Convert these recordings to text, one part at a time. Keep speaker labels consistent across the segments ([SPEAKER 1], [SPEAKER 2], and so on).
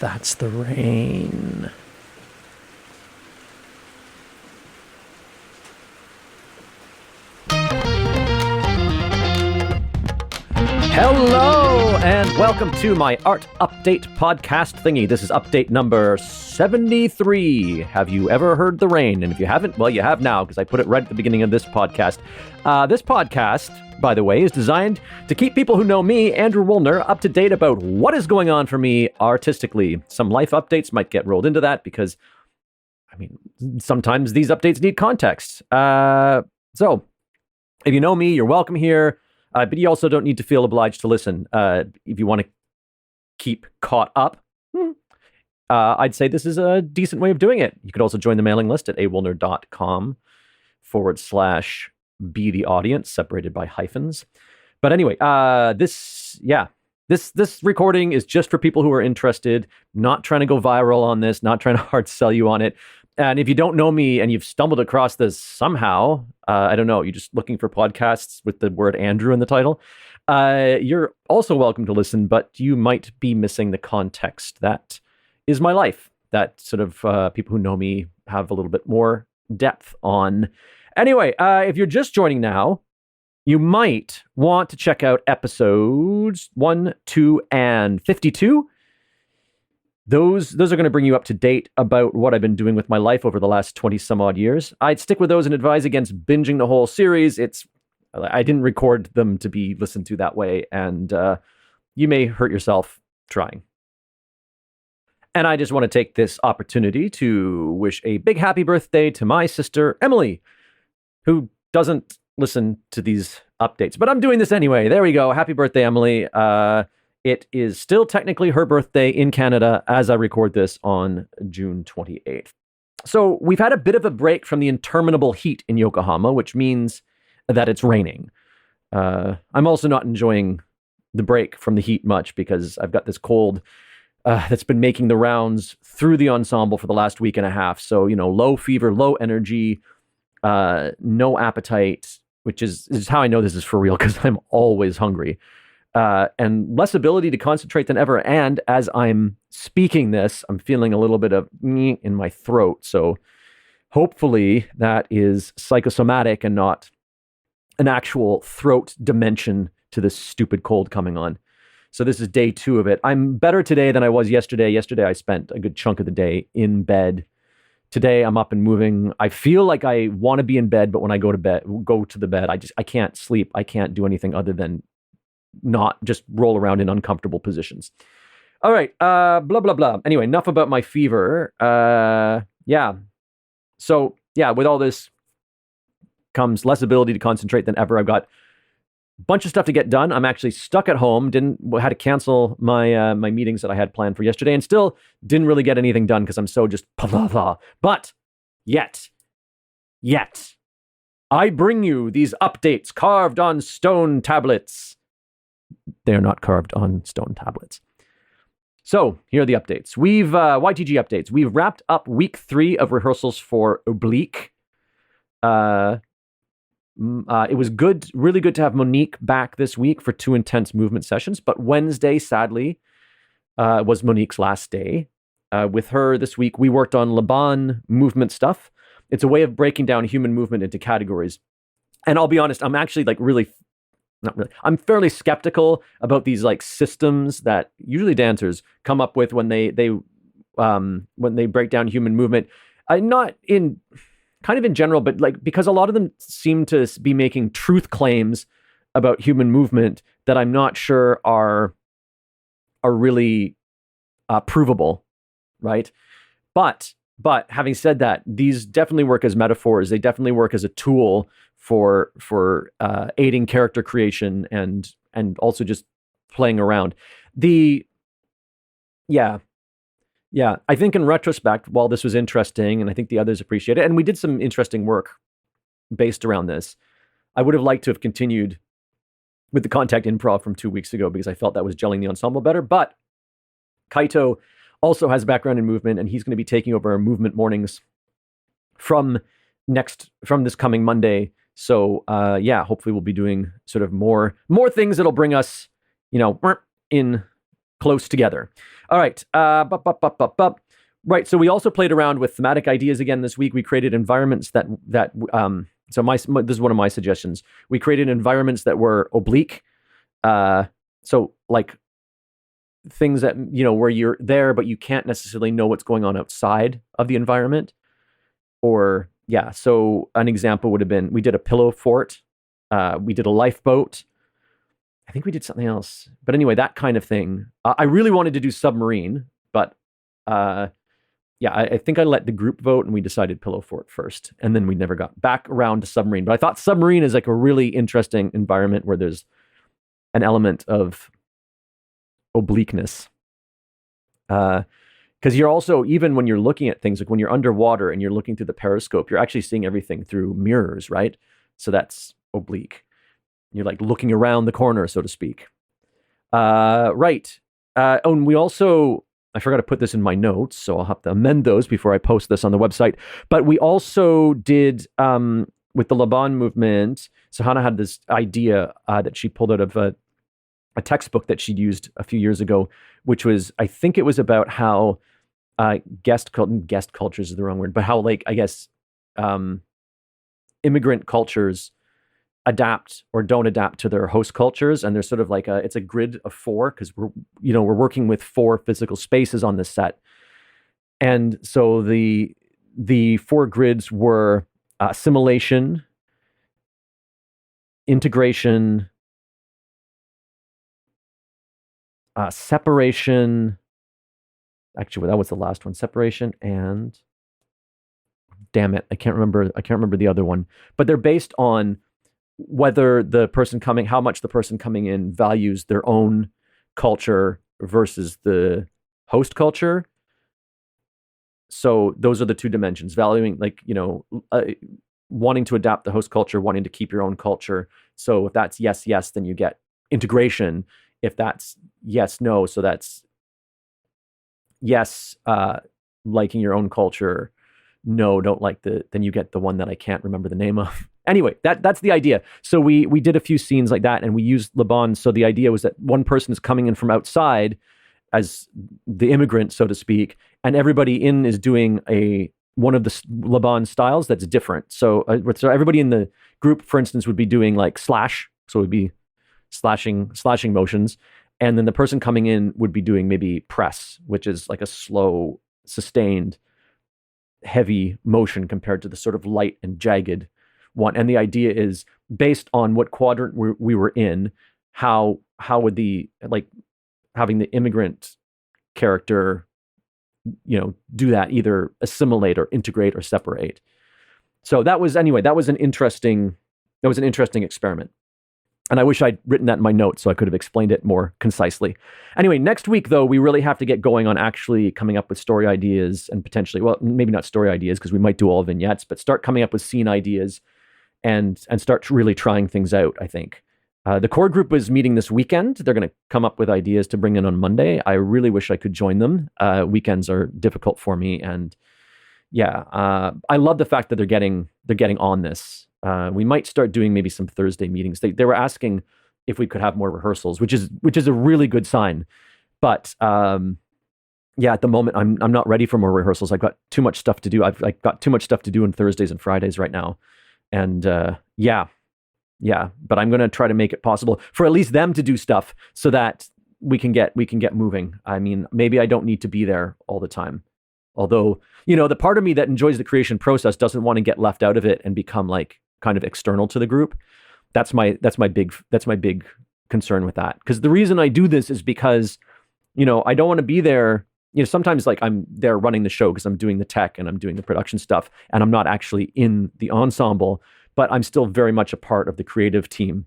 [SPEAKER 1] That's the rain. Hello, and welcome to my Art Update podcast thingy. This is update number 73. Have you ever heard the rain? And if you haven't, well, you have now, because I put it right at the beginning of this podcast. This podcast, by the way, is designed to keep people who know me, Andrew Woolner, up to date about what is going on for me artistically. Some life updates might get rolled into that because, sometimes these updates need context. So, if you know me, you're welcome here. But you also don't need to feel obliged to listen. If you want to keep caught up, I'd say this is a decent way of doing it. You could also join the mailing list at awoolner.com/be the audience, separated by hyphens. But anyway, this recording is just for people who are interested, not trying to go viral on this, not trying to hard sell you on it. And if you don't know me and you've stumbled across this somehow, I don't know, you're just looking for podcasts with the word Andrew in the title, you're also welcome to listen, but you might be missing the context. That is my life. That sort of people who know me have a little bit more depth on. Anyway, if you're just joining now, you might want to check out episodes 1, 2, and 52. Those are going to bring you up to date about what I've been doing with my life over the last 20 some odd years. I'd stick with those and advise against binging the whole series. I didn't record them to be listened to that way, and you may hurt yourself trying. And I just want to take this opportunity to wish a big happy birthday to my sister, Emily, who doesn't listen to these updates. But I'm doing this anyway. There we go. Happy birthday, Emily. It is still technically her birthday in Canada as I record this on June 28th. So we've had a bit of a break from the interminable heat in Yokohama, which means that it's raining. I'm also not enjoying the break from the heat much because I've got this cold that's been making the rounds through the ensemble for the last week and a half. So, low fever, low energy, no appetite, which is how I know this is for real because I'm always hungry. And less ability to concentrate than ever. And as I'm speaking this, I'm feeling a little bit of in my throat. So hopefully that is psychosomatic and not an actual throat dimension to this stupid cold coming on. So this is day 2 of it. I'm better today than I was yesterday. Yesterday, I spent a good chunk of the day in bed. Today, I'm up and moving. I feel like I want to be in bed, but when I go to the bed, I can't sleep. I can't do anything other than not just roll around in uncomfortable positions. All right, blah, blah, blah. Anyway, enough about my fever. So, with all this comes less ability to concentrate than ever. I've got a bunch of stuff to get done. I'm actually stuck at home. Had to cancel my my meetings that I had planned for yesterday and still didn't really get anything done because I'm so just blah, blah. But yet, I bring you these updates carved on stone tablets. They are not carved on stone tablets. So here are the updates. We've YTG updates. We've wrapped up week 3 of rehearsals for Oblique. It was good, really good to have Monique back this week for 2 intense movement sessions. But Wednesday, sadly, was Monique's last day. With her this week, we worked on Laban movement stuff. It's a way of breaking down human movement into categories. And I'll be honest, I'm actually not really. I'm fairly skeptical about these systems that usually dancers come up with when they break down human movement. Not in kind of in general, but because a lot of them seem to be making truth claims about human movement that I'm not sure are really provable, right? But having said that, these definitely work as metaphors. They definitely work as a tool for aiding character creation and also just playing around. I think in retrospect, while this was interesting, and I think the others appreciate it, and we did some interesting work based around this, I would have liked to have continued with the contact improv from 2 weeks ago because I felt that was gelling the ensemble better. But Kaito also has a background in movement, and he's going to be taking over our movement mornings from this coming Monday. So hopefully we'll be doing sort of more things that'll bring us, in close together. All right. Right. So we also played around with thematic ideas again this week. We created environments so this is one of my suggestions. We created environments that were oblique. So like things that, where you're there, but you can't necessarily know what's going on outside of the environment. Or, yeah. So an example would have been, we did a pillow fort. We did a lifeboat. I think we did something else. But anyway, that kind of thing. I really wanted to do submarine, but I think I let the group vote and we decided pillow fort first. And then we never got back around to submarine. But I thought submarine is like a really interesting environment where there's an element of obliqueness. Because you're also, even when you're looking at things, like when you're underwater and you're looking through the periscope, you're actually seeing everything through mirrors, right? So that's oblique. You're like looking around the corner, so to speak. Right. And we also, I forgot to put this in my notes, so I'll have to amend those before I post this on the website. But we also did, with the Laban movement, so Hannah had this idea that she pulled out of a textbook that she'd used a few years ago, which was, I think it was about how guest cultures is the wrong word, but how, like, I guess, immigrant cultures adapt or don't adapt to their host cultures. And there's sort of like it's a grid of 4, because we're working with 4 physical spaces on this set. And so the 4 grids were assimilation, integration, separation. Actually, that was the last one. Separation and, damn it, I can't remember the other one. But they're based on whether how much the person coming in values their own culture versus the host culture. So those are the 2 dimensions: valuing, like, wanting to adapt the host culture, wanting to keep your own culture. So if that's yes, yes, then you get integration. If that's yes, no, so that's yes, liking your own culture, no, don't like then you get the one that I can't remember the name of. Anyway, that's the idea. So we did a few scenes like that, and we used Laban. So the idea was that one person is coming in from outside as the immigrant, so to speak, and everybody in is doing one of the Laban styles that's different. So everybody in the group, for instance, would be doing like slash. So it would be slashing motions. And then the person coming in would be doing maybe press, which is like a slow, sustained, heavy motion compared to the sort of light and jagged one. And the idea is, based on what quadrant we were in, how would having the immigrant character, do that, either assimilate or integrate or separate. So that was an interesting experiment. And I wish I'd written that in my notes so I could have explained it more concisely. Anyway, next week, though, we really have to get going on actually coming up with story ideas, and potentially, well, maybe not story ideas, because we might do all vignettes, but start coming up with scene ideas and start really trying things out, I think. The core group is meeting this weekend. They're going to come up with ideas to bring in on Monday. I really wish I could join them. Weekends are difficult for me. And yeah, I love the fact that they're getting on this. We might start doing maybe some Thursday meetings. They were asking if we could have more rehearsals, which is a really good sign. But at the moment, I'm not ready for more rehearsals. I've got too much stuff to do. I've got too much stuff to do on Thursdays and Fridays right now. And but I'm going to try to make it possible for at least them to do stuff so that we can get moving. I mean, maybe I don't need to be there all the time. Although, the part of me that enjoys the creation process doesn't want to get left out of it and become like kind of external to the group. That's my big concern with that. Because the reason I do this is because, I don't want to be there. Sometimes like I'm there running the show because I'm doing the tech and I'm doing the production stuff, and I'm not actually in the ensemble, but I'm still very much a part of the creative team.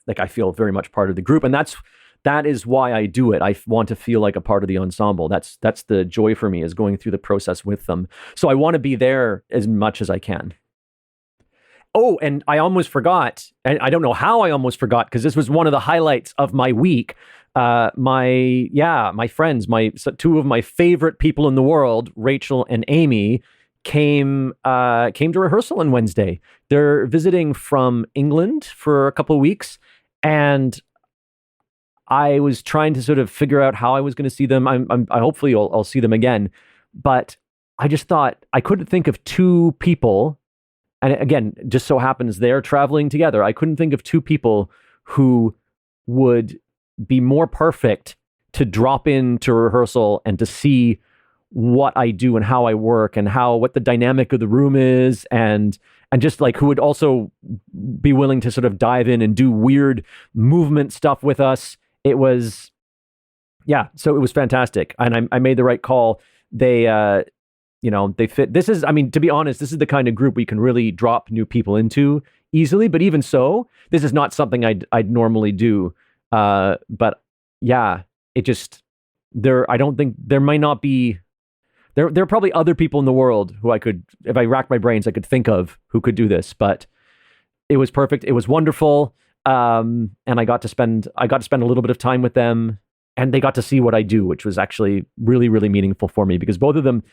[SPEAKER 1] Like I feel very much part of the group, and that is why I do it. I want to feel like a part of the ensemble. That's the joy for me, is going through the process with them. So I want to be there as much as I can. Oh, and I almost forgot, and I don't know how I almost forgot, because this was one of the highlights of my week. My friends, 2 of my favorite people in the world, Rachel and Amy, came to rehearsal on Wednesday. They're visiting from England for a couple of weeks, and I was trying to sort of figure out how I was going to see them. I hopefully I'll see them again, but I just thought I couldn't think of two people. And again, just so happens they're traveling together. I couldn't think of two people who would be more perfect to drop into rehearsal and to see what I do and how I work and what the dynamic of the room is, and just like who would also be willing to sort of dive in and do weird movement stuff with us. It was, yeah, so it was fantastic. And I made the right call. They, they fit. This is, I mean, to be honest, this is the kind of group we can really drop new people into easily. But even so, this is not something I'd normally do. But yeah, it just, I don't think there might not be, there are probably other people in the world who I could, if I racked my brains, I could think of who could do this. But it was perfect. It was wonderful. And I got to spend a little bit of time with them, and they got to see what I do, which was actually really, really meaningful for me, because both of them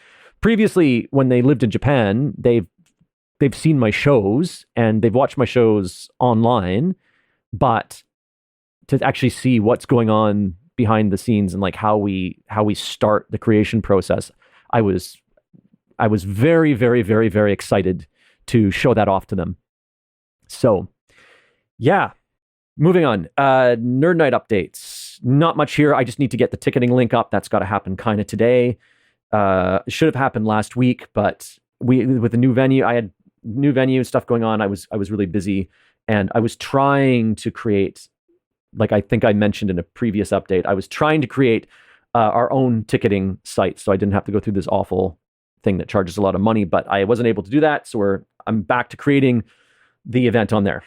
[SPEAKER 1] previously, when they lived in Japan, they've seen my shows and they've watched my shows online, but to actually see what's going on behind the scenes and like how we start the creation process, I was very, very, very, very excited to show that off to them. So yeah, moving on. Nerd Night updates. Not much here. I just need to get the ticketing link up. That's got to happen kind of today. Should have happened last week, but with the new venue, I had new venue stuff going on. I was really busy, and I was trying to create, like I think I mentioned in a previous update, I was trying to create our own ticketing site, so I didn't have to go through this awful thing that charges a lot of money, but I wasn't able to do that. So I'm back to creating the event on there.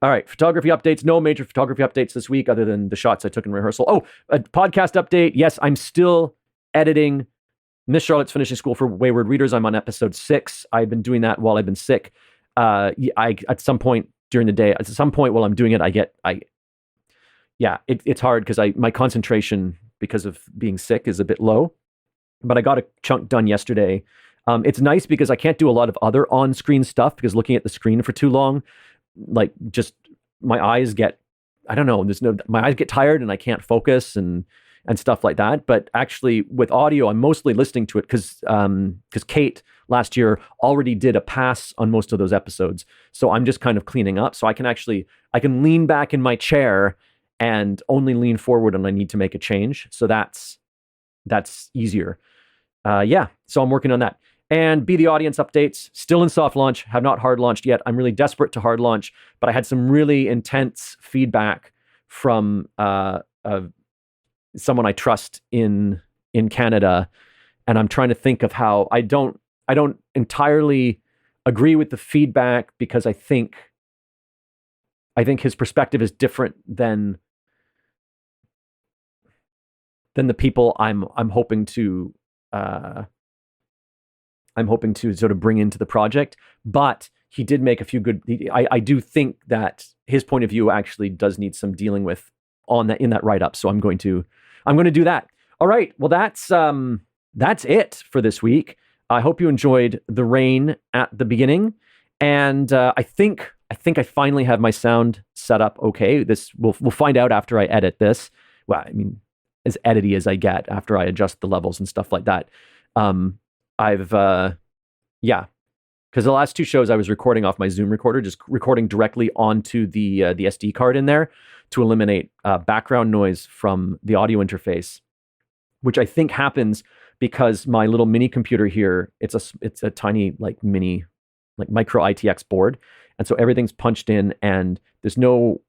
[SPEAKER 1] All right, photography updates. No major photography updates this week other than the shots I took in rehearsal. Oh, a podcast update. Yes, I'm still editing Miss Charlotte's Finishing School for Wayward Readers. I'm on episode 6. I've been doing that while I've been sick. At some point during the day, at some point while I'm doing it, it's hard because my concentration because of being sick is a bit low. But I got a chunk done yesterday. It's nice because I can't do a lot of other on-screen stuff because looking at the screen for too long, like just my eyes get, I don't know, my eyes get tired and I can't focus and stuff like that. But actually with audio, I'm mostly listening to it because Kate last year already did a pass on most of those episodes. So I'm just kind of cleaning up. So I can lean back in my chair and only lean forward when I need to make a change. So that's easier. So I'm working on that. And Be the Audience updates, still in soft launch, have not hard launched yet. I'm really desperate to hard launch, but I had some really intense feedback from someone I trust in Canada, and I'm trying to think of how I don't entirely agree with the feedback because I think his perspective is different than the people I'm hoping to sort of bring into the project. But he did make a few good. I do think that his point of view actually does need some dealing with in that write up. So I'm going to do that. All right. Well, that's it for this week. I hope you enjoyed the rain at the beginning, and I think I finally have my sound set up okay. We'll find out after I edit this. Well, I mean, as edity as I get after I adjust the levels and stuff like that. Because the last 2 shows I was recording off my Zoom recorder, just recording directly onto the SD card in there to eliminate background noise from the audio interface, which I think happens because my little mini computer here, it's a tiny mini micro ITX board, and so everything's punched in, and there's no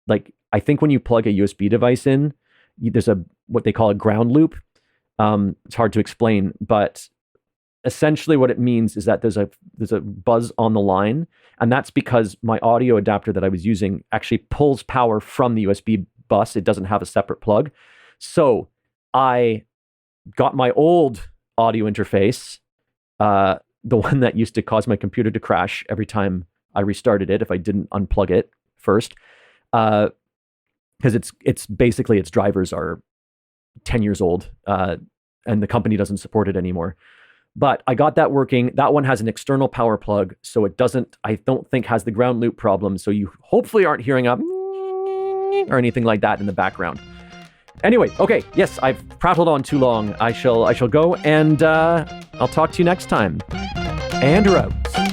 [SPEAKER 1] I think when you plug a USB device in, there's what they call a ground loop. It's hard to explain, but essentially what it means is that there's a buzz on the line, and that's because my audio adapter that I was using actually pulls power from the USB bus. It doesn't have a separate plug. So I got my old audio interface, the one that used to cause my computer to crash every time I restarted it if I didn't unplug it first, because it's basically its drivers are 10 years old, and the company doesn't support it anymore. But I got that working. That one has an external power plug, so it doesn't, I don't think, has the ground loop problem. So you hopefully aren't hearing a or anything like that in the background. Anyway, okay, yes, I've prattled on too long. I shall go, and I'll talk to you next time. And we're out.